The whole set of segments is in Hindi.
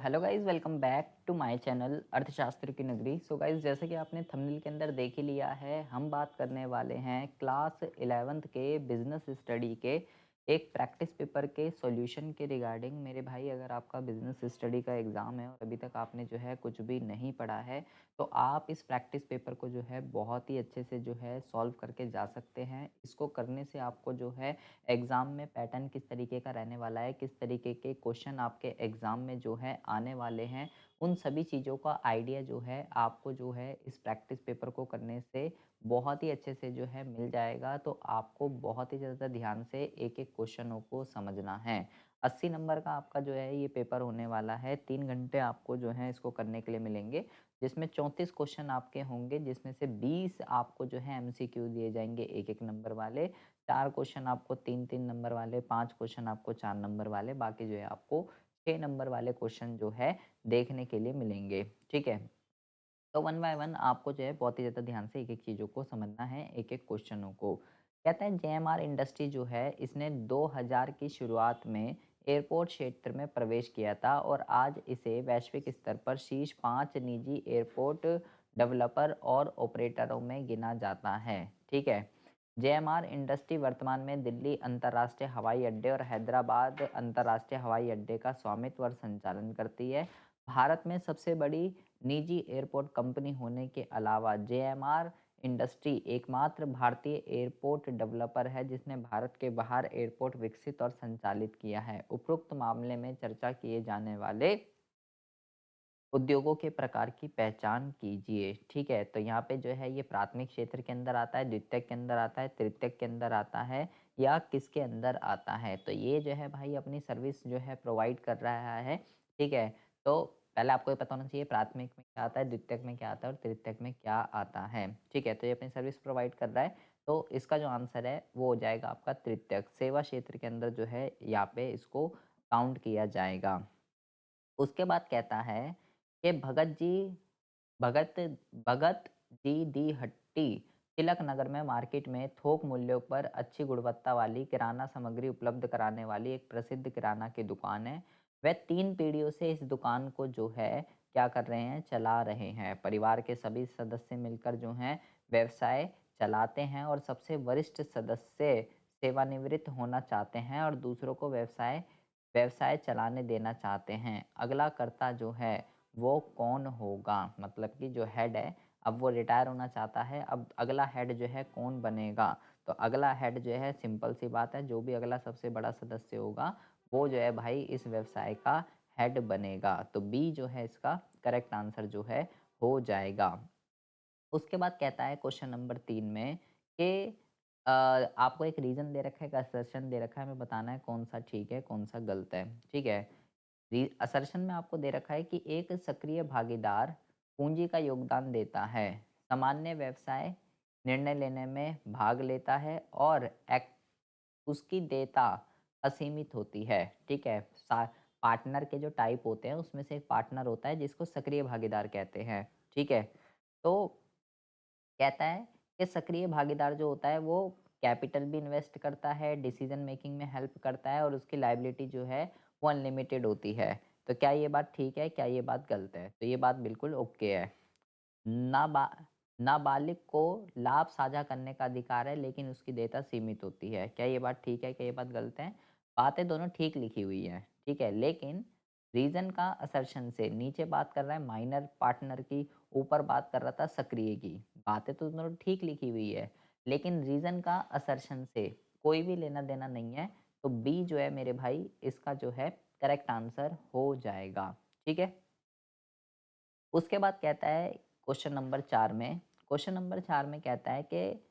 Hello guys, welcome back to my channel अर्थशास्त्र की नगरी। सो गाइस, जैसे कि आपने थंबनेल के अंदर देख ही लिया है, हम बात करने वाले हैं क्लास 11th के बिजनेस स्टडी के एक प्रैक्टिस पेपर के सॉल्यूशन के रिगार्डिंग। मेरे भाई, अगर आपका बिजनेस स्टडी का एग्ज़ाम है और अभी तक आपने जो है कुछ भी नहीं पढ़ा है, तो आप इस प्रैक्टिस पेपर को जो है बहुत ही अच्छे से जो है सॉल्व करके जा सकते हैं। इसको करने से आपको जो है एग्ज़ाम में पैटर्न किस तरीके का रहने वाला है, किस तरीके के क्वेश्चन आपके एग्ज़ाम में जो है आने वाले हैं, उन सभी चीज़ों का आइडिया जो है आपको जो है इस प्रैक्टिस पेपर को करने से बहुत ही अच्छे से जो है मिल जाएगा। तो आपको बहुत ही ज़्यादा ध्यान से एक-एक क्वेश्चनों को समझना है। 80 नंबर का आपका जो है ये पेपर होने वाला है। 3 घंटे आपको जो है इसको करने के लिए मिलेंगे, जिसमें 34 क्वेश्चन आपके होंगे, जिसमें से 20 आपको जो है एमसीक्यू दिए जाएँगे 1-1 नंबर वाले। 4 क्वेश्चन आपको 3-3 नंबर वाले, 5 क्वेश्चन आपको 4 नंबर वाले, बाकी जो है आपको 6 नंबर वाले क्वेश्चन जो है देखने के लिए मिलेंगे, ठीक है? तो वन बाय वन आपको जो है बहुत ही ज़्यादा ध्यान से एक-एक चीज़ों को समझना है, एक-एक क्वेश्चनों को। कहता है जेएमआर इंडस्ट्री जो है इसने 2000 की शुरुआत में एयरपोर्ट क्षेत्र में प्रवेश किया था और आज इसे वैश्विक स्तर पर शीर्ष 5 निजी एयरपोर्ट डेवलपर और ऑपरेटरों में गिना जाता है, ठीक है? जेएमआर इंडस्ट्री वर्तमान में दिल्ली अंतर्राष्ट्रीय हवाई अड्डे और हैदराबाद अंतर्राष्ट्रीय हवाई अड्डे का स्वामित्व और संचालन करती है। भारत में सबसे बड़ी निजी एयरपोर्ट कंपनी होने के अलावा जेएमआर इंडस्ट्री एकमात्र भारतीय एयरपोर्ट डेवलपर है जिसने भारत के बाहर एयरपोर्ट विकसित और संचालित किया है। उपरोक्त मामले में चर्चा किए जाने वाले उद्योगों के प्रकार की पहचान कीजिए, ठीक है? तो यहाँ पे जो है ये प्राथमिक क्षेत्र के अंदर आता है, द्वितीयक के अंदर आता है, तृतीयक के अंदर आता है या किसके अंदर आता है? तो ये जो है भाई अपनी सर्विस जो है प्रोवाइड कर रहा है, ठीक है? तो पहले आपको ये पता होना चाहिए प्राथमिक में क्या आता है, द्वितीयक में क्या आता है और तृतीयक में क्या आता है, ठीक है? तो ये अपनी सर्विस प्रोवाइड कर रहा है, तो इसका जो आंसर है वो हो जाएगा आपका तृतीयक। सेवा क्षेत्र के अंदर जो है यहाँ पे इसको काउंट किया जाएगा। उसके बाद कहता है कि भगत भगत जी दी हट्टी तिलक नगर में मार्केट में थोक मूल्यों पर अच्छी गुणवत्ता वाली किराना सामग्री उपलब्ध कराने वाली एक प्रसिद्ध किराना की दुकान है। वह 3 पीढ़ियों से इस दुकान को जो है क्या कर रहे हैं, चला रहे हैं। परिवार के सभी सदस्य मिलकर जो हैं व्यवसाय चलाते हैं और सबसे वरिष्ठ सदस्य सेवानिवृत्त होना चाहते हैं और दूसरों को व्यवसाय व्यवसाय चलाने देना चाहते हैं। अगला कर्ता जो है वो कौन होगा? मतलब कि जो हेड है, अब वो रिटायर होना चाहता है, अब अगला हेड जो है कौन बनेगा? तो अगला हेड जो है सिंपल सी बात है, जो भी अगला सबसे बड़ा सदस्य होगा, वो जो है भाई इस व्यवसाय का हेड बनेगा। तो बी जो है इसका करेक्ट आंसर जो है हो जाएगा। उसके बाद कहता है क्वेश्चन नंबर 3 में कि आपको एक रीज़न दे रखा है, एक असर्शन दे रखा है, हमें बताना है कौन-सा ठीक है, कौन-सा गलत है, ठीक है? असर्शन में आपको दे रखा है कि एक सक्रिय भागीदार पूंजी का योगदान देता है, सामान्य व्यवसाय निर्णय लेने में भाग लेता है और उसकी देयता असीमित होती है, ठीक है? पार्टनर के जो टाइप होते हैं उसमें से एक पार्टनर होता है जिसको सक्रिय भागीदार कहते हैं, ठीक है? तो कहता है कि सक्रिय भागीदार जो होता है वो कैपिटल भी इन्वेस्ट करता है, डिसीजन मेकिंग में हेल्प करता है और उसकी लायबिलिटी जो है वो अनलिमिटेड होती है। तो क्या ये बात ठीक है? क्या ये बात गलत है? तो ये बात बिल्कुल ओके है। नाबा नाबालिग को लाभ साझा करने का अधिकार है लेकिन उसकी देयता सीमित होती है। क्या ये बात ठीक है? क्या ये बात गलत है? बातें दोनों ठीक लिखी हुई हैं, ठीक है? लेकिन रीज़न का असर्शन से नीचे बात कर रहा है माइनर पार्टनर की, ऊपर बात कर रहा था सक्रिय की। बातें तो दोनों ठीक लिखी हुई है, लेकिन रीज़न का असर्शन से कोई भी लेना-देना नहीं है। तो बी जो है मेरे भाई इसका जो है करेक्ट आंसर हो जाएगा, ठीक है? उसके बाद कहता है क्वेश्चन नंबर 4 में कहता है कि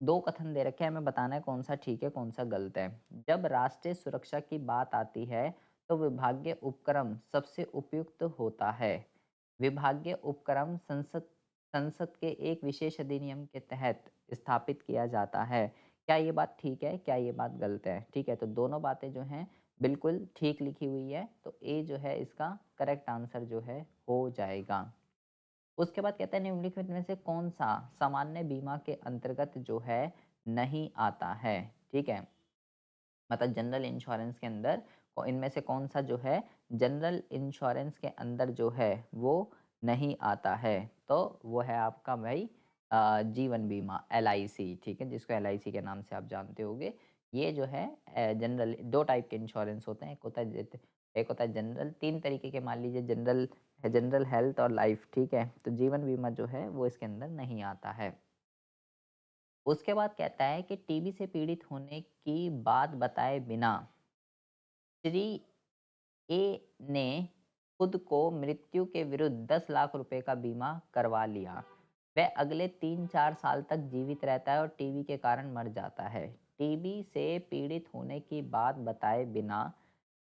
2 कथन दे रखे हैं, हमें बताना है कौन-सा ठीक है, कौन-सा गलत है। जब राष्ट्रीय सुरक्षा की बात आती है, तो विभागीय उपक्रम सबसे उपयुक्त होता है। विभागीय उपक्रम संसद संसद के एक विशेष अधिनियम के तहत स्थापित किया जाता है। क्या ये बात ठीक है? क्या ये बात गलत है? ठीक है, तो दोनों बातें जो हैं बिल्कुल ठीक लिखी हुई है, तो ए जो है इसका करेक्ट आंसर जो है हो जाएगा। उसके बाद कहता है निम्नलिखित में से कौन-सा सामान्य बीमा के अंतर्गत जो है नहीं आता है, ठीक है? मतलब जनरल इंश्योरेंस के अंदर इनमें से कौन सा जो है जनरल इंश्योरेंस के अंदर जो है वो नहीं आता है? तो वो है आपका भाई जीवन बीमा एलआईसी, ठीक है, जिसको एलआईसी के नाम से आप जानते होंगे। ये जो है जनरल 2 टाइप के इंश्योरेंस होते हैं, एक होता है जनरल, 3 तरीके के मान लीजिए जनरल जनरल हेल्थ और लाइफ, ठीक है? तो जीवन बीमा जो है वो इसके अंदर नहीं आता है। उसके बाद कहता है कि टीबी से पीड़ित होने की बात बताए बिना श्री ए ने खुद को मृत्यु के विरुद्ध 10 लाख रुपए का बीमा करवा लिया। वह अगले 3-4 साल तक जीवित रहता है और टीबी के कारण मर जाता है। टीबी से पीड़ित होने की बात बताए बिना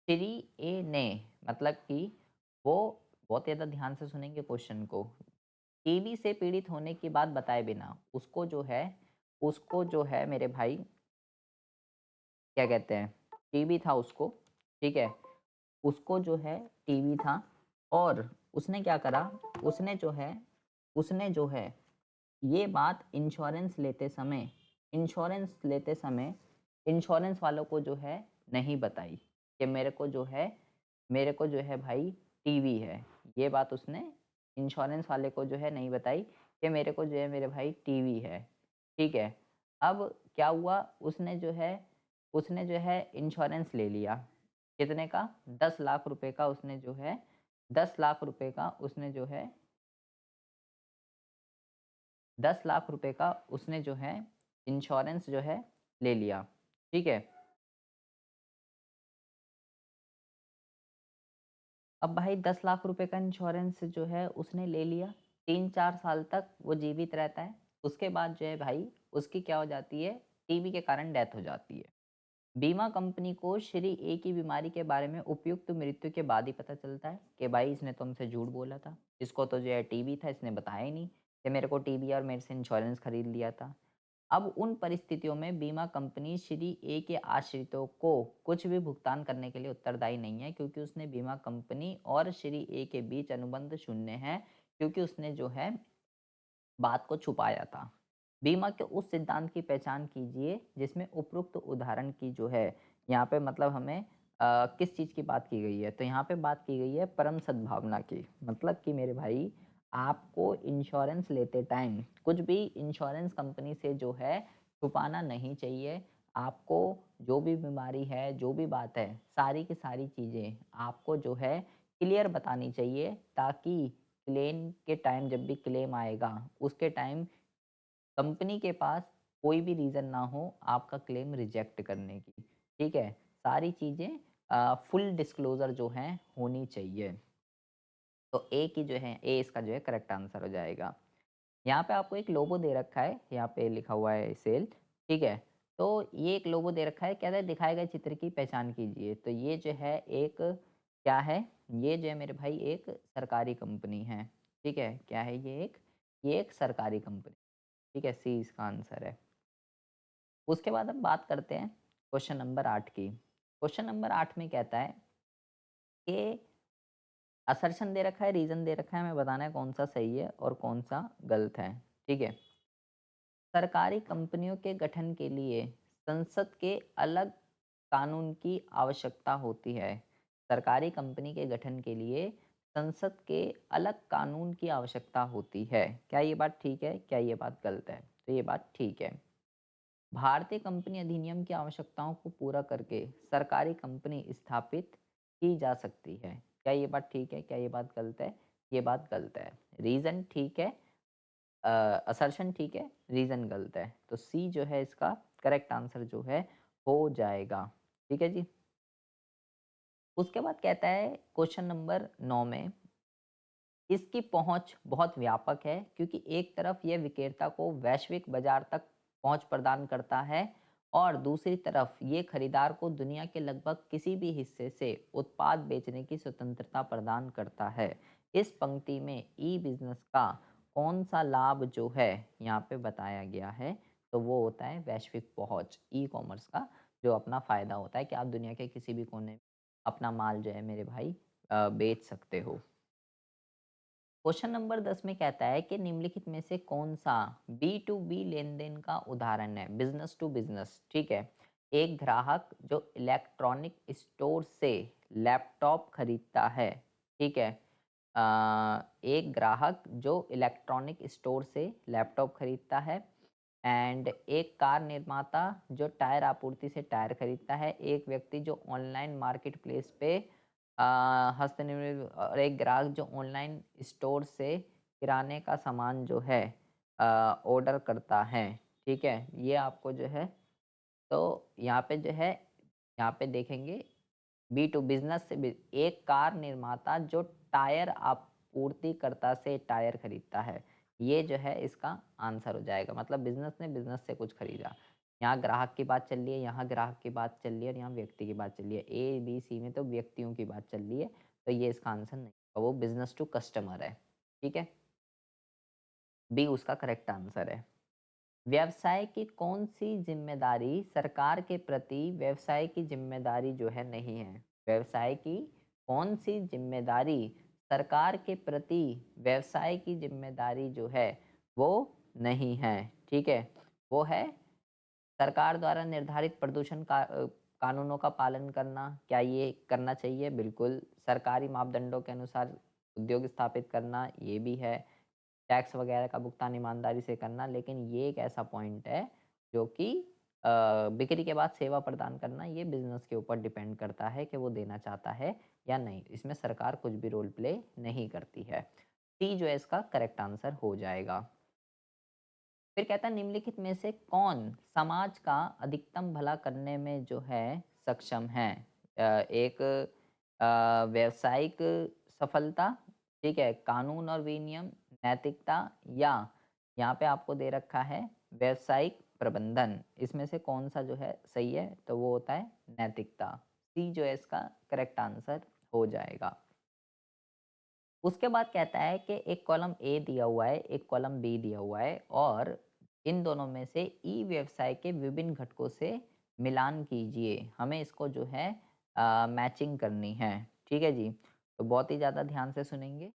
श्री ए ने, मतलब कि वो, बहुत ज़्यादा ध्यान से सुनेंगे क्वेश्चन को। टीबी से पीड़ित होने की बात बताए बिना उसको जो है मेरे भाई क्या कहते हैं, टीबी था उसको, ठीक है? उसको जो है टीबी था और उसने क्या करा, उसने जो है उसने जो है ये बात इंश्योरेंस लेते समय इंश्योरेंस वालों को जो है नहीं बताई कि मेरे को जो है भाई टीबी है। ये बात उसने इंश्योरेंस वाले को जो है नहीं बताई कि मेरे को जो है मेरे भाई टीबी है, ठीक है? अब क्या हुआ, उसने जो है इंश्योरेंस ले लिया। कितने का? 10 लाख रुपए का उसने जो है 10 लाख रुपए का उसने जो है 10 लाख रुपए का उसने जो है इंश्योरेंस जो है ले लिया, ठीक है? अब भाई 10 लाख रुपए का इंश्योरेंस जो है उसने ले लिया, 3-4 साल तक वो जीवित रहता है। उसके बाद जो है भाई उसकी क्या हो जाती है, टीबी के कारण डेथ हो जाती है। बीमा कंपनी को श्री ए की बीमारी के बारे में उपयुक्त मृत्यु के बाद ही पता चलता है कि भाई इसने तो हमसे झूठ बोला था, इसको तो जो है टीबी था, इसने बताया ही नहीं कि मेरे को टीबी और मेरे से इंश्योरेंस खरीद लिया था। अब उन परिस्थितियों में बीमा कंपनी श्री ए के आश्रितों को कुछ भी भुगतान करने के लिए उत्तरदायी नहीं है, क्योंकि उसने बीमा कंपनी और श्री ए के बीच अनुबंध शून्य है, क्योंकि उसने जो है बात को छुपाया था। बीमा के उस सिद्धांत की पहचान कीजिए जिसमें उपरोक्त उदाहरण की जो है, यहाँ पे मतलब हमें किस चीज़ की बात की गई है? तो यहाँ पे बात की गई है परम सद्भावना की। मतलब कि मेरे भाई आपको इंश्योरेंस लेते टाइम कुछ भी इंश्योरेंस कंपनी से जो है छुपाना नहीं चाहिए। आपको जो भी बीमारी है, जो भी बात है, सारी की सारी चीज़ें आपको जो है क्लियर बतानी चाहिए, ताकि क्लेम के टाइम, जब भी क्लेम आएगा उसके टाइम कंपनी के पास कोई भी रीज़न ना हो आपका क्लेम रिजेक्ट करने की, ठीक है? सारी चीज़ें फुल डिस्क्लोज़र जो हैं होनी चाहिए। तो ए की जो है ए इसका जो है करेक्ट आंसर हो जाएगा। यहाँ पे आपको एक लोगो दे रखा है, यहाँ पे लिखा हुआ है सेल, ठीक है? तो ये एक लोगो दे रखा है, कहता है दिखाए गए चित्र की पहचान कीजिए। तो ये जो है एक क्या है? ये जो है मेरे भाई एक सरकारी कंपनी है, ठीक है? क्या है ये एक सरकारी कंपनी, ठीक है? सी इसका आंसर है। उसके बाद हम बात करते हैं क्वेश्चन नंबर 8 की। क्वेश्चन नंबर 8 में कहता है कि असर्शन दे रखा है, रीज़न दे रखा है, हमें बताना है कौन-सा सही है और कौन-सा गलत है, ठीक है? सरकारी कंपनियों के गठन के लिए संसद के अलग कानून की आवश्यकता होती है। सरकारी कंपनी के गठन के लिए संसद के अलग कानून की आवश्यकता होती है। क्या ये बात ठीक है? क्या ये बात गलत है? तो ये बात ठीक है। भारतीय कंपनी अधिनियम की आवश्यकताओं को पूरा करके सरकारी कंपनी स्थापित की जा सकती है। क्या ये बात ठीक है? क्या ये बात गलत है? ये बात गलत है। रीज़न ठीक है, असर्शन ठीक है, रीज़न गलत है। तो सी जो है इसका करेक्ट आंसर जो है हो जाएगा। ठीक है जी। उसके बाद कहता है क्वेश्चन नंबर 9 में, इसकी पहुंच बहुत व्यापक है क्योंकि एक तरफ यह विक्रेता को वैश्विक बाजार तक पहुंच प्रदान करता है और दूसरी तरफ ये खरीदार को दुनिया के लगभग किसी भी हिस्से से उत्पाद बेचने की स्वतंत्रता प्रदान करता है। इस पंक्ति में ई बिजनेस का कौन सा लाभ जो है यहाँ पे बताया गया है, तो वो होता है वैश्विक पहुंच। ई कॉमर्स का जो अपना फायदा होता है कि आप दुनिया के किसी भी कोने में अपना माल जो है मेरे भाई बेच सकते हो। क्वेश्चन नंबर 10 में कहता है कि निम्नलिखित में से कौन सा बी टू बी लेन देन का उदाहरण है, बिजनेस टू बिजनेस, ठीक है? एक ग्राहक जो इलेक्ट्रॉनिक स्टोर से लैपटॉप खरीदता है, ठीक है? एक ग्राहक जो इलेक्ट्रॉनिक स्टोर से लैपटॉप खरीदता है एंड एक कार निर्माता जो टायर आपूर्ति से टायर खरीदता है, एक व्यक्ति जो ऑनलाइन मार्केट प्लेस पे हस्तनिर्मित और एक ग्राहक जो ऑनलाइन स्टोर से किराने का सामान जो है ऑर्डर करता है, ठीक है? ये आपको जो है तो यहाँ पे जो है यहाँ पे देखेंगे बी टू बिज़नेस से बि एक कार निर्माता जो टायर आपूर्तिकर्ता से टायर खरीदता है। ये जो है इसका आंसर हो जाएगा। मतलब बिज़नेस ने बिज़नेस से कुछ खरीदा। यहाँ ग्राहक की बात चल रही है, यहाँ ग्राहक की बात चल रही है और यहाँ व्यक्ति की बात चल रही है। ए, बी, सी में तो व्यक्तियों की बात चल रही है, तो ये इसका आंसर नहीं होगा, वो बिज़नेस टू कस्टमर है। ठीक है? बी उसका करेक्ट आंसर है। व्यवसाय की कौन-सी ज़िम्मेदारी सरकार के प्रति व्यवसाय की ज़िम्मेदारी जो है नहीं है? व्यवसाय की कौन-सी ज़िम्मेदारी सरकार के प्रति व्यवसाय की ज़िम्मेदारी जो है वो नहीं है? ठीक है? वो है सरकार द्वारा निर्धारित प्रदूषण कानूनों का पालन करना। क्या ये करना चाहिए? बिल्कुल। सरकारी मापदंडों के अनुसार उद्योग स्थापित करना, ये भी है। टैक्स वगैरह का भुगतान ईमानदारी से करना, लेकिन ये एक ऐसा पॉइंट है जो कि बिक्री के बाद सेवा प्रदान करना, ये बिज़नेस के ऊपर डिपेंड करता है कि वो देना चाहता है या नहीं। इसमें सरकार कुछ भी रोल प्ले नहीं करती है। सी जो है इसका करेक्ट आंसर हो जाएगा। फिर कहता है निम्नलिखित में से कौन समाज का अधिकतम भला करने में जो है सक्षम है? एक व्यावसायिक सफलता, ठीक है, कानून और विनियम, नैतिकता या यहाँ पे आपको दे रखा है व्यावसायिक प्रबंधन। इसमें से कौन सा जो है सही है? तो वो होता है नैतिकता। सी जो है इसका करेक्ट आंसर हो जाएगा। उसके बाद कहता है कि एक कॉलम ए दिया हुआ है, एक कॉलम बी दिया हुआ है और इन दोनों में से ई व्यवसाय के विभिन्न घटकों से मिलान कीजिए। हमें इसको जो है मैचिंग करनी है। ठीक है जी? तो बहुत ही ज़्यादा ध्यान से सुनेंगे।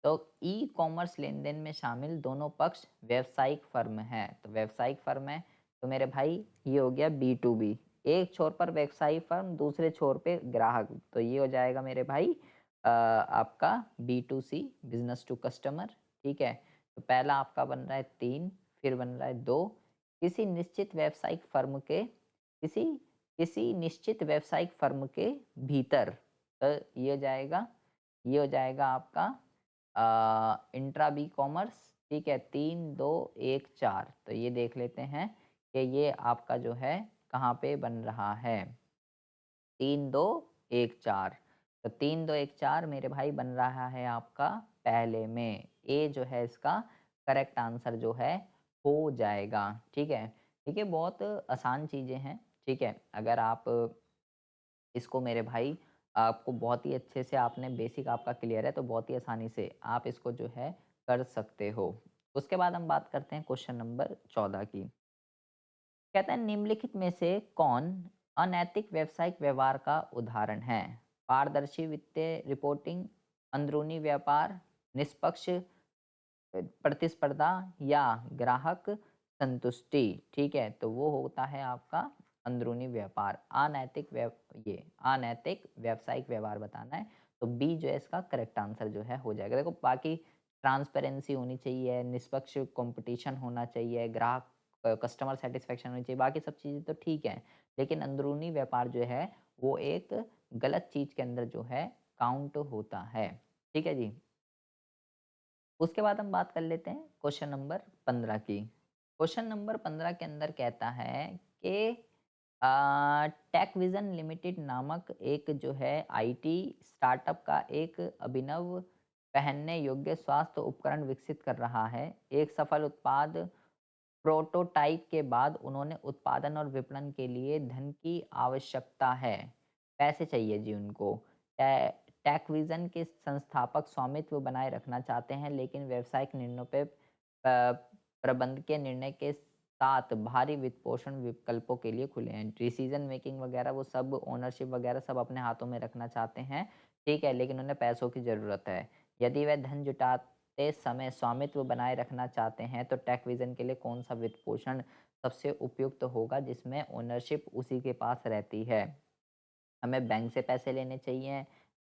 तो ई कॉमर्स लेन-देन में शामिल दोनों पक्ष व्यावसायिक फ़र्म हैं। तो व्यावसायिक फ़र्म है, तो मेरे भाई ये हो गया बी टू बी। एक छोर पर व्यवसायिक फ़र्म, दूसरे छोर पे ग्राहक। तो ये हो जाएगा मेरे भाई आपका B to C business to customer, ठीक है? तो पहला आपका बन रहा है 3 फिर बन रहा है 2 किसी निश्चित व्यावसायिक फ़र्म के किसी किसी निश्चित व्यावसायिक फ़र्म के भीतर। तो ये हो जाएगा आपका इंट्रा बी कॉमर्स, ठीक है? 3, 2, 1, 4 तो ये देख लेते हैं कि ये आपका जो है कहाँ पे बन रहा है। 3, 2, 1, 4 तो 3, 2, 1, 4 मेरे भाई बन रहा है आपका पहले में। ए जो है इसका करेक्ट आंसर जो है हो जाएगा, ठीक है? देखिए बहुत आसान चीज़ें हैं, ठीक है? अगर आप इसको मेरे भाई आपको बहुत ही अच्छे से आपने बेसिक आपका क्लियर है तो बहुत ही आसानी से आप इसको जो है कर सकते हो। उसके बाद हम बात करते हैं क्वेश्चन नंबर 14 की। कहता है निम्नलिखित में से कौन अनैतिक व्यावसायिक व्यवहार का उदाहरण है? पारदर्शी वित्तीय रिपोर्टिंग, अंदरूनी व्यापार, निष्पक्ष प्रतिस्पर्धा या ग्राहक संतुष्टि, ठीक है? तो वो होता है आपका अंदरूनी व्यापार। अनैतिक व्यावसायिक व्यवहार बताना है, तो बी जो है इसका करेक्ट आंसर जो है हो जाएगा। देखो बाकी ट्रांसपेरेंसी होनी चाहिए, निष्पक्ष कॉम्पिटिशन होना चाहिए, ग्राहक कस्टमर सैटिस्फैक्शन होनी चाहिए, बाकी सब चीज़ें तो ठीक हैं। लेकिन अंदरूनी व्यापार जो है, वो एक गलत चीज़ के अंदर जो है काउंट होता है। ठीक है जी? उसके बाद हम बात कर लेते हैं क्वेश्चन नंबर 15 की। क्वेश्चन नंबर 15 के अंदर कहता है कि टेकविज़न लिमिटेड नामक एक जो है आईटी स्टार्टअप का एक अभिनव पहनने योग्य स्वास्थ्य उपकरण विकसित कर रहा है। एक सफल उत्पाद प्रोटोटाइप के बाद उन्होंने उत्पादन और विपणन के लिए धन की आवश्यकता है। पैसे चाहिए जी उनको। टेकविज़न के संस्थापक स्वामित्व बनाए रखना चाहते हैं लेकिन व्यावसायिक निर्णयों पे प्रबंधकीय निर्णय के साथ भारी वित्तपोषण विकल्पों के लिए खुले हैं। डिसीज़न मेकिंग वगैरह वो सब ओनरशिप वगैरह सब अपने हाथों में रखना चाहते हैं, ठीक है? लेकिन उन्हें पैसों की ज़रूरत है। यदि वह धन जुटाते समय स्वामित्व बनाए रखना चाहते हैं तो टेकविज़न के लिए कौन-सा वित्तपोषण सबसे उपयुक्त होगा जिसमें ओनरशिप उसी के पास रहती है। हमें बैंक से पैसे लेने चाहिए,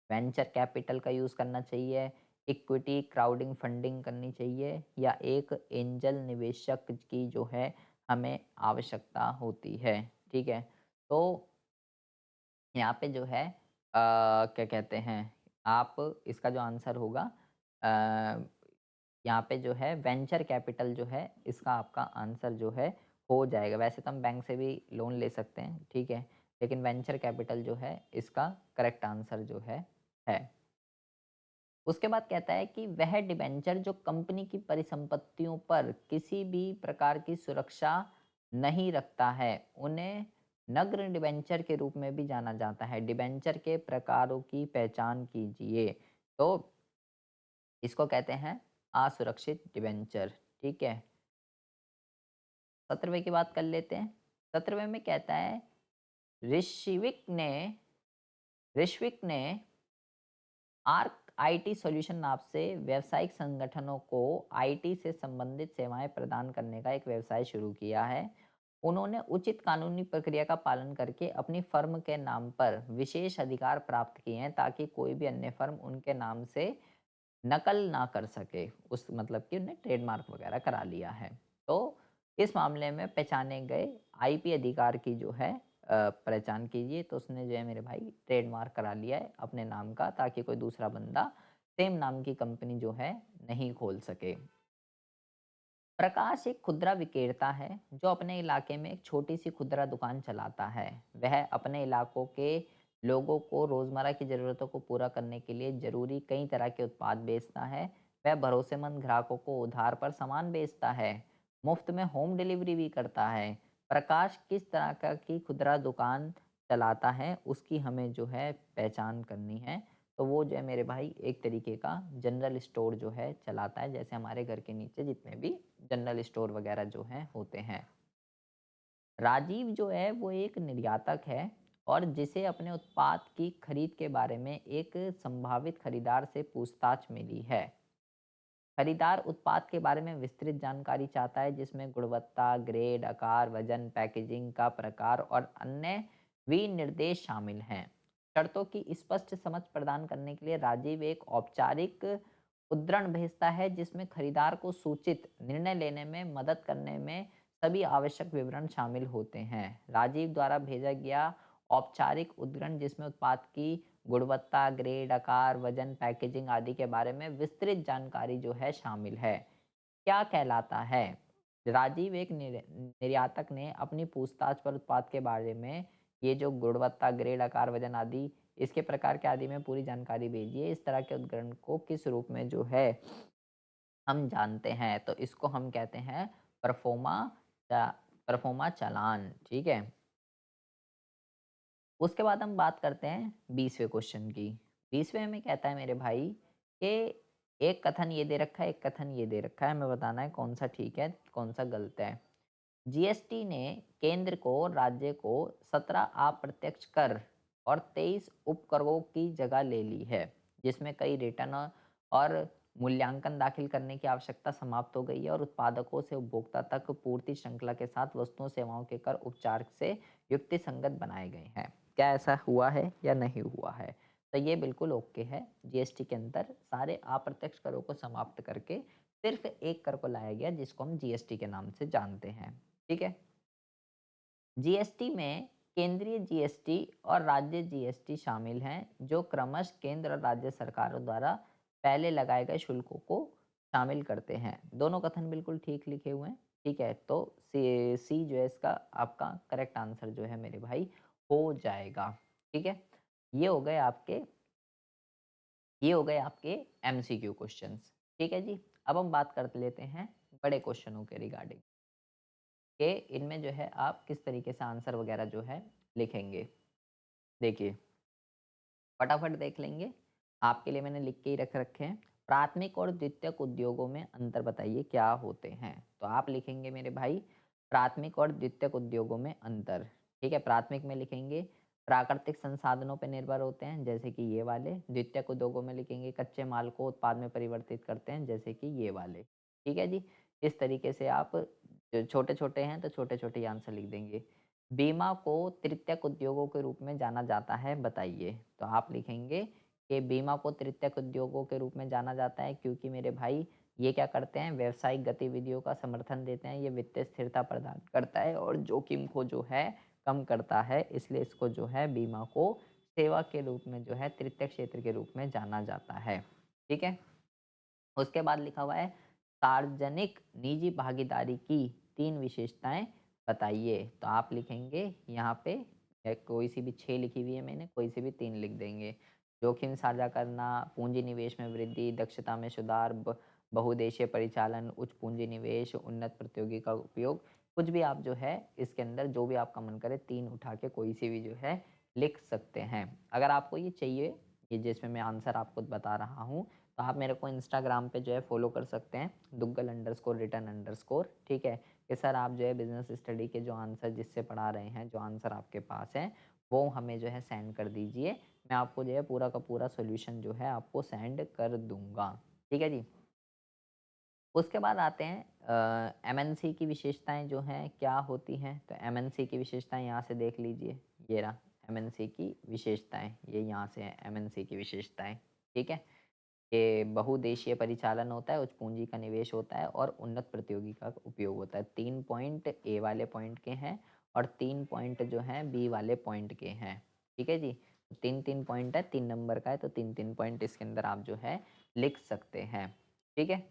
वेंचर कैपिटल का यूज़ करना चाहिए, इक्विटी क्राउडिंग फंडिंग करनी चाहिए या एक एंजल निवेशक की जो है हमें आवश्यकता होती है। ठीक है? तो यहाँ पे जो है क्या कहते हैं, आप इसका जो आंसर होगा अ, यहाँ पे जो है वेंचर कैपिटल जो है इसका आपका आंसर जो है हो जाएगा। वैसे तो हम बैंक से भी लोन ले सकते हैं, ठीक है? लेकिन वेंचर कैपिटल जो है इसका करेक्ट आंसर जो है। उसके बाद कहता है कि वह डिबेंचर जो कंपनी की परिसंपत्तियों पर किसी भी प्रकार की सुरक्षा नहीं रखता है, उन्हें नग्न डिबेंचर के रूप में भी जाना जाता है। डिबेंचर के प्रकारों की पहचान कीजिए। तो इसको कहते हैं असुरक्षित डिबेंचर, ठीक है? 17वें की बात कर लेते हैं। 17वें में कहता है ऋष्विक ने आर्क आईटी सॉल्यूशन नाम से व्यावसायिक संगठनों को आईटी से संबंधित सेवाएं प्रदान करने का एक व्यवसाय शुरू किया है। उन्होंने उचित कानूनी प्रक्रिया का पालन करके अपनी फर्म के नाम पर विशेष अधिकार प्राप्त किए हैं ताकि कोई भी अन्य फर्म उनके नाम से नकल ना कर सके। उस मतलब कि उन्हें ट्रेडमार्क वगैरह करा लिया है। तो इस मामले में पहचाने गए आईपी अधिकार की जो है पहचान कीजिए। तो उसने जो है मेरे भाई ट्रेडमार्क करा लिया है अपने नाम का ताकि कोई दूसरा बंदा सेम नाम की कंपनी जो है नहीं खोल सके। प्रकाश एक खुदरा विक्रेता है जो अपने इलाके में एक छोटी सी खुदरा दुकान चलाता है। वह अपने इलाकों के लोगों को रोजमर्रा की ज़रूरतों को पूरा करने के लिए जरूरी कई तरह के उत्पाद बेचता है। वह भरोसेमंद ग्राहकों को उधार पर सामान बेचता है, मुफ्त में होम डिलीवरी भी करता है। प्रकाश किस तरह का की खुदरा दुकान चलाता है उसकी हमें जो है पहचान करनी है। तो वो जो है मेरे भाई एक तरीके का जनरल स्टोर जो है चलाता है, जैसे हमारे घर के नीचे जितने भी जनरल स्टोर वगैरह जो हैं होते हैं। राजीव जो है वो एक निर्यातक है और जिसे अपने उत्पाद की खरीद के बारे में एक संभावित खरीदार से पूछताछ मिली है। खरीदार उत्पाद के बारे में विस्तृत जानकारी चाहता है जिसमें गुणवत्ता, ग्रेड, आकार, वजन, पैकेजिंग का प्रकार और अन्य विनिर्देश शामिल हैं। शर्तों की स्पष्ट समझ प्रदान करने के लिए राजीव एक औपचारिक उद्धरण भेजता है जिसमें खरीदार को सूचित निर्णय लेने में मदद करने में सभी आवश्यक विवरण शामिल होते हैं। राजीव द्वारा भेजा गया औपचारिक उद्धरण जिसमें उत्पाद की गुणवत्ता, ग्रेड, आकार, वजन, पैकेजिंग आदि के बारे में विस्तृत जानकारी जो है शामिल है। क्या कहलाता है? राजीव एक निर्यातक ने अपनी पूछताछ पर उत्पाद के बारे में ये जो गुणवत्ता, ग्रेड, आकार, वजन आदि इसके प्रकार के आदि में पूरी जानकारी भेजी है। इस तरह के उद्धरण को किस रूप में जो है हम जानते हैं? तो इसको हम कहते हैं परफॉर्मा चा परफॉर्मा चालान, ठीक है? उसके बाद हम बात करते हैं 20वें क्वेश्चन की। 20वें में कहता है मेरे भाई कि एक कथन ये दे रखा है, एक कथन ये दे रखा है, हमें बताना है कौन सा ठीक है, कौन सा गलत है। जीएसटी ने केंद्र को राज्य को 17 अप्रत्यक्ष कर और 23 उपकरों की जगह ले ली है, जिसमें कई रिटर्न और मूल्यांकन दाखिल करने की आवश्यकता समाप्त हो गई है और उत्पादकों से उपभोक्ता तक पूर्ति श्रृंखला के साथ वस्तुओं सेवाओं के कर उपचार से युक्ति संगत बनाए गए हैं। क्या ऐसा हुआ है या नहीं हुआ है? तो ये बिल्कुल ओके है। जीएसटी के अंदर सारे अप्रत्यक्ष करों को समाप्त करके सिर्फ एक कर को लाया गया जिसको हम जीएसटी के नाम से जानते हैं। ठीक है? जीएसटी में केंद्रीय जीएसटी और राज्य जीएसटी शामिल हैं जो क्रमश केंद्र और राज्य सरकारों द्वारा पहले लगाए गए शुल्कों को शामिल करते हैं। दोनों कथन बिल्कुल ठीक लिखे हुए हैं। ठीक है, तो सी जो है इसका आपका करेक्ट आंसर जो है मेरे भाई हो जाएगा। ठीक है, ये हो गए आपके ये हो गए आपके एमसीक्यू क्वेश्चंस। ठीक है जी, अब हम बात कर लेते हैं बड़े क्वेश्चनों के रिगार्डिंग कि इनमें जो है आप किस तरीके से आंसर वगैरह जो है लिखेंगे। देखिए, फटाफट देख लेंगे। आपके लिए मैंने लिख के ही रख रखे हैं। प्राथमिक और द्वितीयक उद्योगों में अंतर बताइए क्या होते हैं? तो आप लिखेंगे मेरे भाई प्राथमिक और द्वितीयक उद्योगों में अंतर। ठीक है, प्राथमिक में लिखेंगे प्राकृतिक संसाधनों पर निर्भर होते हैं जैसे कि ये वाले। द्वितीयक उद्योगों में लिखेंगे कच्चे माल को उत्पाद में परिवर्तित करते हैं जैसे कि ये वाले। ठीक है जी, इस तरीके से आप छोटे-छोटे हैं तो छोटे-छोटे ही आंसर लिख देंगे। बीमा को तृतीयक उद्योगों के रूप में जाना जाता है, बताइए। तो आप लिखेंगे कि बीमा को तृतीयक उद्योगों के रूप में जाना जाता है क्योंकि मेरे भाई ये क्या करते हैं, व्यावसायिक गतिविधियों का समर्थन देते हैं, ये वित्तीय स्थिरता प्रदान करता है और जोखिम को जो है कम करता है, इसलिए इसको जो है बीमा को सेवा के रूप में जो है तृतीय क्षेत्र के रूप में जाना जाता है। ठीक है? उसके बाद लिखा हुआ है सार्वजनिक निजी भागीदारी की 3 विशेषताएँ बताइए। तो आप लिखेंगे यहाँ पे कोई सी भी 6 लिखी हुई है मैंने, कोई सी भी 3 लिख देंगे। जोखिम साझा करना, पूँजी निवेश में वृद्धि, दक्षता में सुधार, बहुउद्देशीय परिचालन, उच्च पूँजी निवेश, उन्नत प्रौद्योगिकी का उपयोग। कुछ भी आप जो है इसके अंदर जो भी आपका मन करे 3 उठा के कोई सी भी जो है लिख सकते हैं। अगर आपको ये चाहिए, ये जिसमें मैं आंसर आपको बता रहा हूँ, तो आप मेरे को इंस्टाग्राम पे जो है फॉलो कर सकते हैं, दुग्गल_रिटर्न_, ठीक है? कि सर आप जो है बिज़नेस स्टडी के जो आंसर जिससे पढ़ा रहे हैं, जो आंसर आपके पास हैं, वो हमें जो है सेंड कर दीजिए। मैं आपको जो है पूरा का पूरा सॉल्यूशन जो है आपको सेंड कर दूँगा। ठीक है जी? उसके बाद आते हैं एमएनसी की विशेषताएँ जो हैं क्या होती हैं? तो एमएनसी की विशेषताएँ यहाँ से देख लीजिए, ये रहा एमएनसी की विशेषताएँ, ये यहाँ से है एमएनसी की विशेषताएँ, ठीक है? ये बहुउद्देशीय परिचालन होता है, उच्च पूँजी का निवेश होता है और उन्नत प्रतियोगी का उपयोग होता है। 3 पॉइंट ए वाले पॉइंट के हैं और 3 पॉइंट जो हैं बी वाले पॉइंट के हैं। ठीक है जी? 3-3 पॉइंट है, 3 नंबर का है तो 3-3 पॉइंट इसके अंदर आप जो है लिख सकते हैं। ठीक है?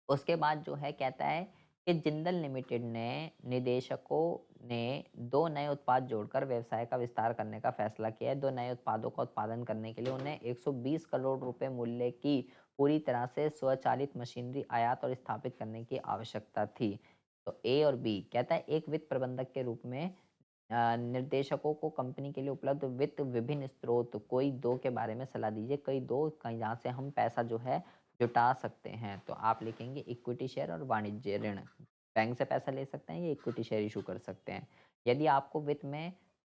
उसके बाद जो है कहता है कि जिंदल लिमिटेड ने निदेशकों ने 2 नए उत्पाद जोड़कर व्यवसाय का विस्तार करने का फैसला किया है। 2 नए उत्पादों का उत्पादन करने के लिए उन्हें 120 करोड़ रुपए मूल्य की पूरी तरह से स्वचालित मशीनरी आयात और स्थापित करने की आवश्यकता थी। तो ए और बी कहता है एक वित्त प्रबंधक के रूप में निर्देशकों को कंपनी के लिए उपलब्ध वित्त विभिन्न स्रोत कोई 2 के बारे में सलाह दीजिए। कोई 2 कहीं जहाँ से हम पैसा जो है जुटा सकते हैं। तो आप लिखेंगे इक्विटी शेयर और वाणिज्य ऋण। बैंक से पैसा ले सकते हैं या इक्विटी शेयर इश्यू कर सकते हैं। यदि आपको वित्त में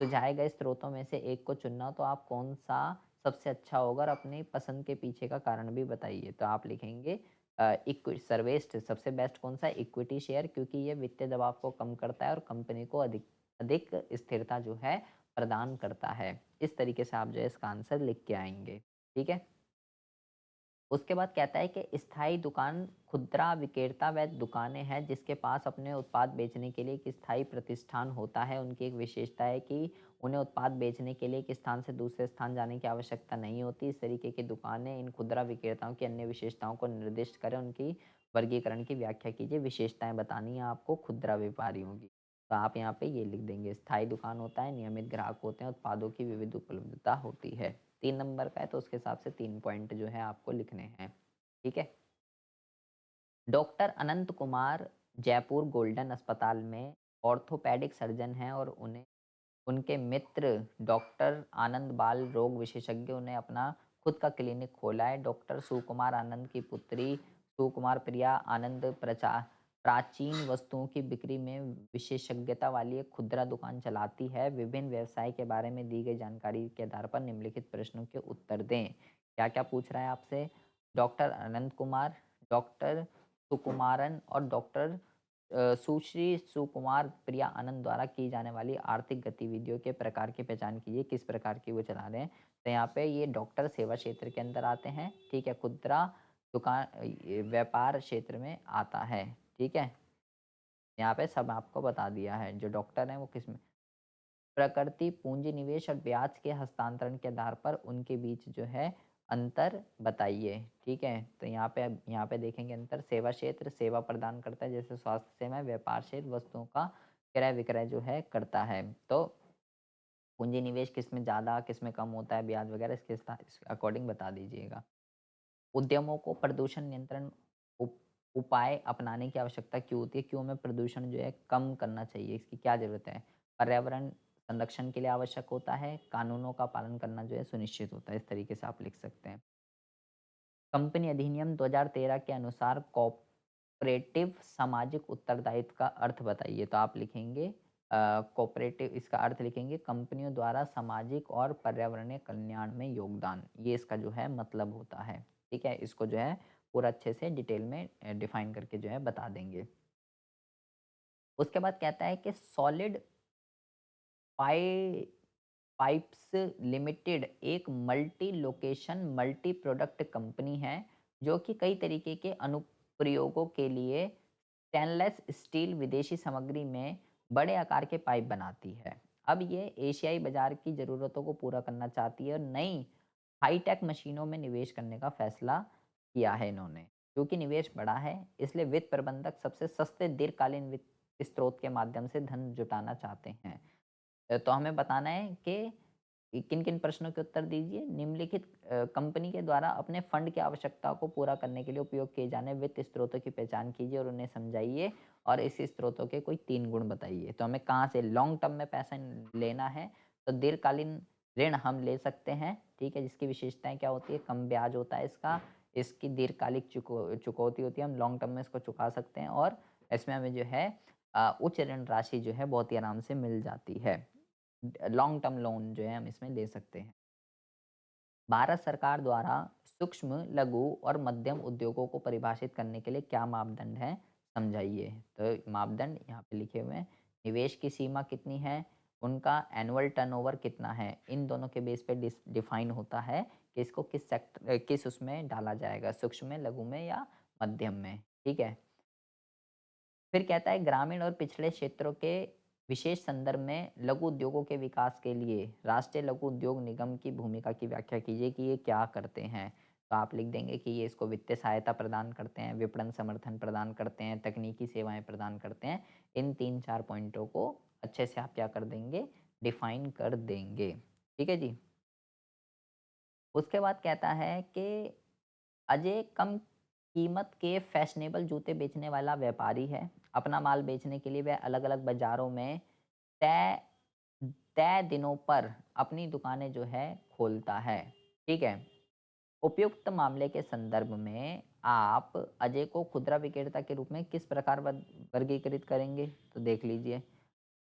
सुझाए गए स्रोतों में से एक को चुनना हो तो आप कौन-सा सबसे अच्छा होगा और अपनी पसंद के पीछे का कारण भी बताइए। तो आप लिखेंगे सर्वश्रेष्ठ सबसे बेस्ट कौन-सा है? इक्विटी शेयर क्योंकि ये वित्तीय दबाव को कम करता है और कंपनी को अधिक अधिक स्थिरता जो है प्रदान करता है। इस तरीके से आप जो है इसका आंसर लिख के आएँगे। ठीक है? उसके बाद कहता है कि स्थायी दुकान खुदरा विक्रेता व दुकानें हैं जिसके पास अपने उत्पाद बेचने के लिए एक स्थायी प्रतिष्ठान होता है। उनकी एक विशेषता है कि उन्हें उत्पाद बेचने के लिए एक स्थान से दूसरे स्थान जाने की आवश्यकता नहीं होती। इस तरीके की दुकानें इन खुदरा विक्रेताओं की अन्य विशेषताओं को निर्दिष्ट करें। उनकी वर्गीकरण की व्याख्या कीजिए। विशेषताएं बतानी है आपको खुदरा व्यापारियों की। तो आप यहाँ पे ये लिख देंगे स्थायी दुकान होता है, नियमित ग्राहक होते हैं, उत्पादों की विविध उपलब्धता होती है। 3 नंबर का है तो उसके हिसाब से 3 पॉइंट जो है आपको लिखने हैं। ठीक है? डॉक्टर अनंत कुमार जयपुर गोल्डन अस्पताल में ऑर्थोपेडिक सर्जन हैं और उन्हें उनके मित्र डॉक्टर आनंद बाल रोग विशेषज्ञों ने अपना खुद का क्लिनिक खोला है। डॉक्टर सुकुमार आनंद की पुत्री सुकुमार प्रिया आनंद प्राचीन वस्तुओं की बिक्री में विशेषज्ञता वाली एक खुदरा दुकान चलाती है। विभिन्न व्यवसाय के बारे में दी गई जानकारी के आधार पर निम्नलिखित प्रश्नों के उत्तर दें। क्या-क्या पूछ रहा है आपसे? डॉक्टर अनंत कुमार, डॉक्टर सुकुमारन और डॉक्टर सुश्री सुकुमार प्रिया आनंद द्वारा की जाने वाली आर्थिक गतिविधियों के प्रकार की पहचान कीजिए, किस प्रकार की वो चला रहे हैं। तो यहाँ पे ये डॉक्टर सेवा क्षेत्र के अंदर आते हैं, ठीक है? खुदरा दुकान ये व्यापार क्षेत्र में आता है, ठीक है? यहाँ पे सब आपको बता दिया है, जो डॉक्टर हैं वो किसमें प्रकृति, पूँजी निवेश और ब्याज के हस्तांतरण के आधार पर उनके बीच जो है अंतर बताइए, ठीक है? तो यहाँ पे देखेंगे अंतर सेवा क्षेत्र सेवा प्रदान करता है जैसे स्वास्थ्य सेवाएँ, व्यापार क्षेत्र वस्तुओं का क्रय-विक्रय जो है करता है। तो पूँजी निवेश किसमें ज़्यादा, किसमें कम होता है, ब्याज वगैरह इसके अकॉर्डिंग बता दीजिएगा। उद्यमों को प्रदूषण नियंत्रण उप उपाय अपनाने की आवश्यकता क्यों होती है? क्यों हमें प्रदूषण जो है कम करना चाहिए? इसकी क्या ज़रूरत है? पर्यावरण संरक्षण के लिए आवश्यक होता है, कानूनों का पालन करना जो है सुनिश्चित होता है। इस तरीके से आप लिख सकते हैं। कंपनी अधिनियम 2013 के अनुसार कॉर्पोरेटिव सामाजिक उत्तरदायित्व का अर्थ बताइए। तो आप लिखेंगे कॉर्पोरेटिव इसका अर्थ लिखेंगे कंपनियों द्वारा सामाजिक और पर्यावरणीय कल्याण में योगदान। ये इसका जो है मतलब होता है। ठीक है? इसको जो है पूरा अच्छे से डिटेल में डिफ़ाइन करके जो है बता देंगे। उसके बाद कहता है कि सॉलिड पाई पाइप्स लिमिटेड एक multi location multi product company है जो कि कई तरीके के अनुप्रयोगों के लिए स्टेनलेस स्टील विदेशी सामग्री में बड़े आकार के पाइप बनाती है। अब ये एशियाई बाजार की ज़रूरतों को पूरा करना चाहती है और नई हाईटेक मशीनों में निवेश करने का फैसला किया है इन्होंने। क्योंकि निवेश बड़ा है, इसलिए वित्त प्रबंधक सबसे सस्ते दीर्घकालीन वित्त स्रोत के माध्यम से धन जुटाना चाहते हैं। तो हमें बताना है कि किन-किन प्रश्नों के उत्तर दीजिए। निम्नलिखित कंपनी के द्वारा अपने फंड की आवश्यकताओं को पूरा करने के लिए उपयोग किए जाने वित्त स्रोतों की पहचान कीजिए और उन्हें समझाइए और इस स्रोतों के कोई 3 गुण बताइए। तो हमें कहाँ से लॉन्ग टर्म में पैसा लेना है, तो दीर्घकालीन ऋण हम ले सकते हैं, ठीक है? जिसकी विशेषताएँ क्या होती है? कम ब्याज होता है इसका, इसकी दीर्घकालिक चुकौती होती है, हम लॉन्ग टर्म में इसको चुका सकते हैं और इसमें हमें जो है उच्च ऋण राशि जो है बहुत ही आराम से मिल जाती है। लॉन्ग टर्म लोन जो है हम इसमें ले सकते हैं। भारत सरकार द्वारा सूक्ष्म, लघु और मध्यम उद्योगों को परिभाषित करने के लिए क्या मापदंड हैं? समझाइए। तो मापदंड यहाँ पे लिखे हुए हैं। निवेश की सीमा कितनी है? उनका एनुअल टर्नओवर कितना है? इन दोनों के बेस पे डिफाइन होता है कि इसको किस उसमें डाला जाएगा, सूक्ष्म में, लघु में या मध्यम में। ठीक है। फिर कहता है ग्रामीण और पिछड़े क्षेत्रों के विशेष संदर्भ में लघु उद्योगों के विकास के लिए राष्ट्रीय लघु उद्योग निगम की भूमिका की व्याख्या कीजिए कि ये क्या करते हैं। तो आप लिख देंगे कि ये इसको वित्तीय सहायता प्रदान करते हैं, विपणन समर्थन प्रदान करते हैं, तकनीकी सेवाएं प्रदान करते हैं। इन 3-4 पॉइंटों को अच्छे से आप क्या कर देंगे, डिफाइन कर देंगे। ठीक है जी। उसके बाद कहता है कि अजय कम कीमत के फैशनेबल जूते बेचने वाला व्यापारी है। अपना माल बेचने के लिए वह अलग-अलग बाज़ारों में तय तय दिनों पर अपनी दुकानें जो है खोलता है। ठीक है? उपयुक्त मामले के संदर्भ में आप अजय को खुदरा विक्रेता के रूप में किस प्रकार वर्गीकृत करेंगे? तो देख लीजिए।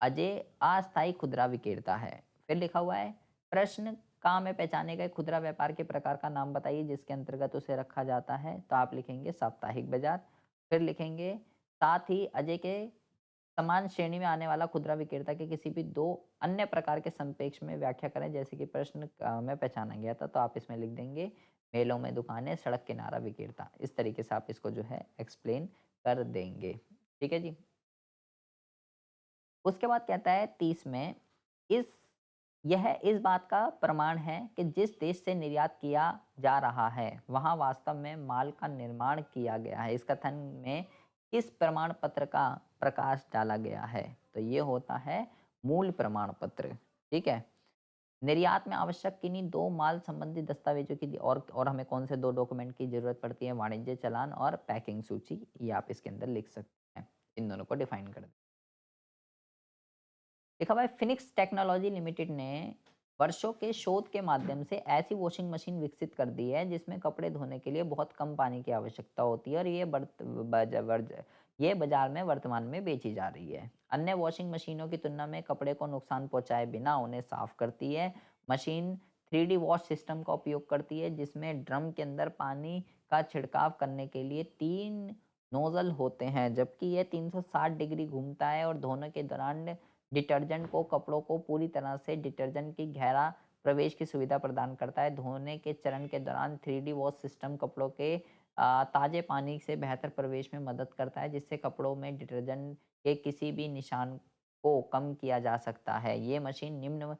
अजय अस्थायी खुदरा विक्रेता है। फिर लिखा हुआ है प्रश्न का में पहचाने गए खुदरा व्यापार के प्रकार का नाम बताइए जिसके अंतर्गत उसे रखा जाता है। तो आप लिखेंगे साप्ताहिक बाजार। फिर लिखेंगे साथ ही अजय के समान श्रेणी में आने वाला खुदरा विक्रेता के किसी भी 2 अन्य प्रकार के संपेक्ष में व्याख्या करें जैसे कि प्रश्न में पहचाना गया था। तो आप इसमें लिख देंगे मेलों में दुकानें, सड़क किनारा विक्रेता। इस तरीके से आप इसको जो है एक्सप्लेन कर देंगे। ठीक है जी। उसके बाद कहता है 30 में इस यह इस बात का प्रमाण है कि जिस देश से निर्यात किया जा रहा है वहाँ वास्तव में माल का निर्माण किया गया है। इस कथन में किस प्रमाण पत्र का प्रकाश डाला गया है? तो ये होता है मूल प्रमाण पत्र। ठीक है। निर्यात में आवश्यक किन्हीं 2 माल संबंधी दस्तावेजों की और हमें कौन से 2 डॉक्यूमेंट की ज़रूरत पड़ती है? वाणिज्य चालान और पैकिंग सूची। ये आप इसके अंदर लिख सकते हैं। इन दोनों को डिफाइन कर दें। देखा भाई फिनिक्स टेक्नोलॉजी लिमिटेड ने वर्षों के शोध के माध्यम से ऐसी वॉशिंग मशीन विकसित कर दी है जिसमें कपड़े धोने के लिए बहुत कम पानी की आवश्यकता होती है और ये बाजार में वर्तमान में बेची जा रही है। अन्य वॉशिंग मशीनों की तुलना में कपड़े को नुकसान पहुंचाए बिना उन्हें साफ करती है। मशीन 3D वॉश सिस्टम का उपयोग करती है जिसमें ड्रम के अंदर पानी का छिड़काव करने के लिए 3 नोजल होते हैं जबकि यह 360 डिग्री घूमता है और धोने के दौरान डिटर्जेंट को कपड़ों को पूरी तरह से डिटर्जेंट की गहरा प्रवेश की सुविधा प्रदान करता है। धोने के चरण के दौरान 3D वॉश सिस्टम कपड़ों के ताज़े पानी से बेहतर प्रवेश में मदद करता है जिससे कपड़ों में डिटर्जेंट के किसी भी निशान को कम किया जा सकता है। ये मशीन निम्न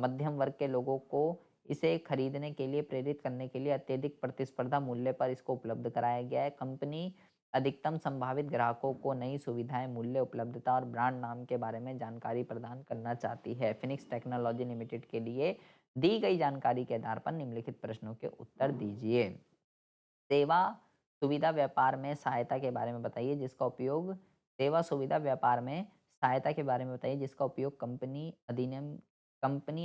मध्यम वर्ग के लोगों को इसे खरीदने के लिए प्रेरित करने के लिए अत्यधिक प्रतिस्पर्धा मूल्य पर इसको उपलब्ध कराया गया है। कंपनी अधिकतम संभावित ग्राहकों को नई सुविधाएं, मूल्य, उपलब्धता और ब्रांड नाम के बारे में जानकारी प्रदान करना चाहती है। फिनिक्स टेक्नोलॉजी लिमिटेड के लिए दी गई जानकारी के आधार पर निम्नलिखित प्रश्नों के उत्तर दीजिए। सेवा सुविधा व्यापार में सहायता के बारे में बताइए जिसका उपयोग सेवा सुविधा व्यापार में सहायता के बारे में बताइए जिसका उपयोग कंपनी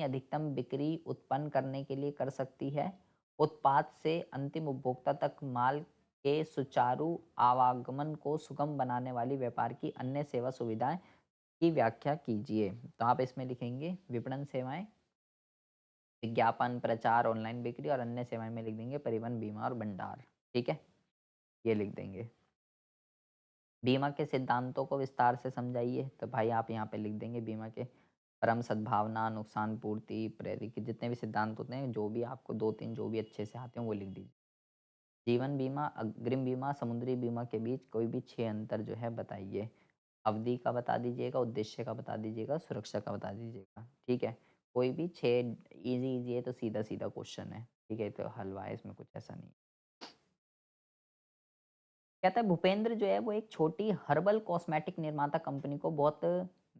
अधिकतम बिक्री उत्पन्न करने के लिए कर सकती है। उत्पाद से अंतिम उपभोक्ता तक माल के सुचारू आवागमन को सुगम बनाने वाली व्यापार की अन्य सेवा सुविधाएं की व्याख्या कीजिए। तो आप इसमें लिखेंगे विपणन सेवाएं, विज्ञापन, प्रचार, ऑनलाइन बिक्री और अन्य सेवाएं में लिख देंगे परिवहन, बीमा और भंडार। ठीक है, ये लिख देंगे। बीमा के सिद्धांतों को विस्तार से समझाइए, तो भाई आप यहाँ पे लिख देंगे बीमा के परम सद्भावना, नुकसान पूर्ति, प्रेरित के जितने भी सिद्धांत होते हैं, जो भी आपको 2-3 जो भी अच्छे से आते हैं, वो लिख दीजिए। जीवन बीमा, अग्रिम बीमा, समुद्री बीमा के बीच कोई भी 6 अंतर जो है बताइए। अवधि का बता दीजिएगा, उद्देश्य का बता दीजिएगा, सुरक्षा का बता दीजिएगा, ठीक है? कोई भी 6 ईज़ी-ईज़ी है तो सीधा-सीधा क्वेश्चन है, ठीक है? तो हलवा है, इसमें कुछ ऐसा नहीं है। कहता है भूपेंद्र जो है वो एक छोटी हर्बल कॉस्मेटिक निर्माता कंपनी को बहुत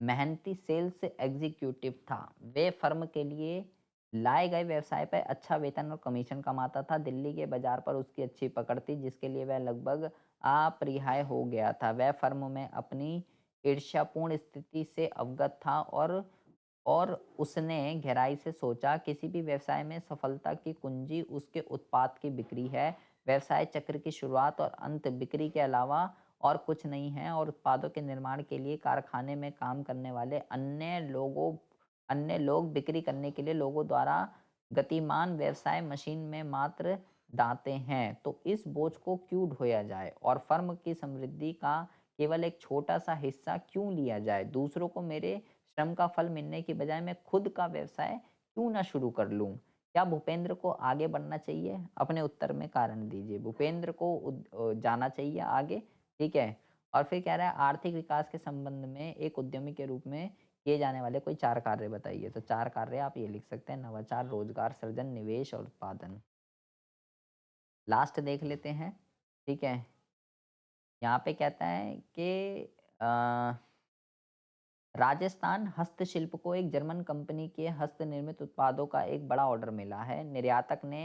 मेहनती सेल्स एग्जीक्यूटिव था। वे फर्म के लिए लाए गए व्यवसाय पर अच्छा वेतन और कमीशन कमाता था। दिल्ली के बाजार पर उसकी अच्छी पकड़ थी जिसके लिए वह लगभग अपरिहार्य हो गया था। वह फर्म में अपनी ईर्ष्यापूर्ण स्थिति से अवगत था और उसने गहराई से सोचा किसी भी व्यवसाय में सफलता की कुंजी उसके उत्पाद की बिक्री है। व्यवसाय चक्र की शुरुआत और अंत बिक्री के अलावा और कुछ नहीं है और उत्पादों के निर्माण के लिए कारखाने में काम करने वाले अन्य लोग बिक्री करने के लिए लोगों द्वारा गतिमान व्यवसाय मशीन में मात्र दाते हैं। तो इस बोझ को क्यों ढोया जाए और फर्म की समृद्धि का केवल एक छोटा सा हिस्सा क्यों लिया जाए? दूसरों को मेरे श्रम का फल मिलने की बजाय मैं खुद का व्यवसाय क्यों ना शुरू कर लूं? क्या भूपेंद्र को आगे बढ़ना चाहिए? अपने उत्तर में कारण दीजिए। भूपेंद्र को जाना चाहिए आगे, ठीक है? और फिर कह रहा है आर्थिक विकास के संबंध में एक उद्यमी के रूप में किए जाने वाले कोई 4 कार्य बताइए। तो 4 कार्य आप ये लिख सकते हैं, नवाचार, रोजगार सृजन, निवेश और उत्पादन। लास्ट देख लेते हैं, ठीक है? यहाँ पे कहता है कि अ राजस्थान हस्तशिल्प को एक जर्मन कंपनी के हस्तनिर्मित उत्पादों का एक बड़ा ऑर्डर मिला है। निर्यातक ने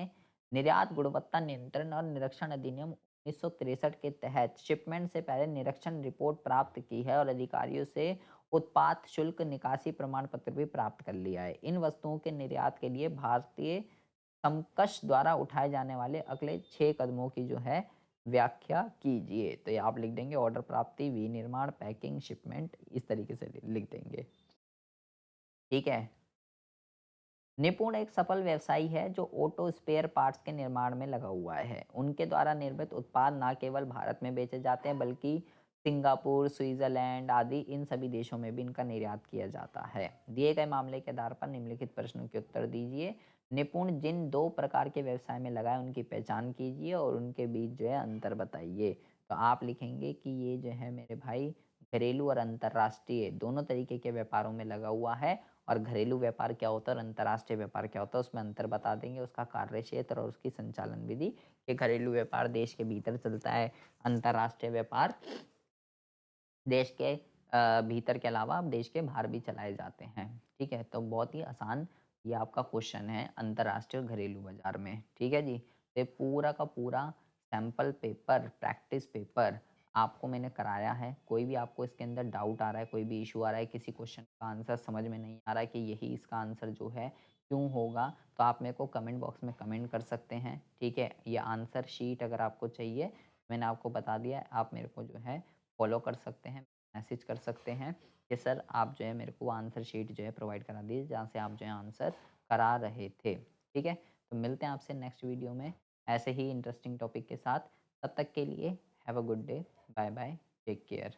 निर्यात गुणवत्ता नियंत्रण और निरीक्षण अधिनियम 1963 के तहत शिपमेंट से पहले निरीक्षण रिपोर्ट प्राप्त की है और अधिकारियों से उत्पाद शुल्क निकासी प्रमाण पत्र भी प्राप्त कर लिया है। इन वस्तुओं के निर्यात के लिए भारतीय समकक्ष द्वारा उठाए जाने वाले अगले 6 कदमों की जो है व्याख्या कीजिए। तो ये आप लिख देंगे ऑर्डर प्राप्ति, विनिर्माण, पैकिंग, शिपमेंट इस तरीके से लिख देंगे। ठीक है? निपुण एक सफल व्यवसायी है जो ऑटो स्पेयर पार्ट्स के निर्माण में लगा हुआ है। उनके द्वारा निर्मित उत्पाद न केवल भारत में बेचे जाते हैं बल्कि सिंगापुर, स्विट्जरलैंड आदि इन सभी देशों में भी इनका निर्यात किया जाता है। दिए गए मामले के आधार पर निम्नलिखित प्रश्नों के उत्तर दीजिए। निपुण जिन 2 प्रकार के व्यवसाय में लगा है उनकी पहचान कीजिए और उनके बीच जो है अंतर बताइए। तो आप लिखेंगे कि ये जो है मेरे भाई घरेलू और अंतर्राष्ट्रीय दोनों तरीके के व्यापारों में लगा हुआ है और घरेलू व्यापार क्या होता है और अंतर्राष्ट्रीय व्यापार क्या होता है उसमें अंतर बता देंगे, उसका कार्य क्षेत्र और उसकी संचालन विधि कि घरेलू व्यापार देश के भीतर चलता है, अंतर्राष्ट्रीय व्यापार देश के भीतर के अलावा देश के बाहर भी चलाए जाते हैं। ठीक है? तो बहुत ही आसान ये आपका क्वेश्चन है अंतर्राष्ट्रीय और घरेलू बाज़ार में। ठीक है जी? तो ये पूरा का पूरा सैंपल पेपर, प्रैक्टिस पेपर आपको मैंने कराया है। कोई भी आपको इसके अंदर डाउट आ रहा है, कोई भी इश्यू आ रहा है, किसी क्वेश्चन का आंसर समझ में नहीं आ रहा है कि यही इसका आंसर जो है क्यों होगा, तो आप मेरे को कमेंट बॉक्स में कमेंट कर सकते हैं। ठीक है? ये आंसर शीट अगर आपको चाहिए, मैंने आपको बता दिया है, आप मेरे को जो है फॉलो कर सकते हैं, मैसेज कर सकते हैं कि सर आप जो है मेरे को आंसर शीट जो है प्रोवाइड करा दीजिए जहाँ से आप जो है आंसर करा रहे थे। ठीक है? तो मिलते हैं आपसे नेक्स्ट वीडियो में ऐसे ही इंटरेस्टिंग टॉपिक के साथ। तब तक के लिए have a good day. Bye bye. Take care.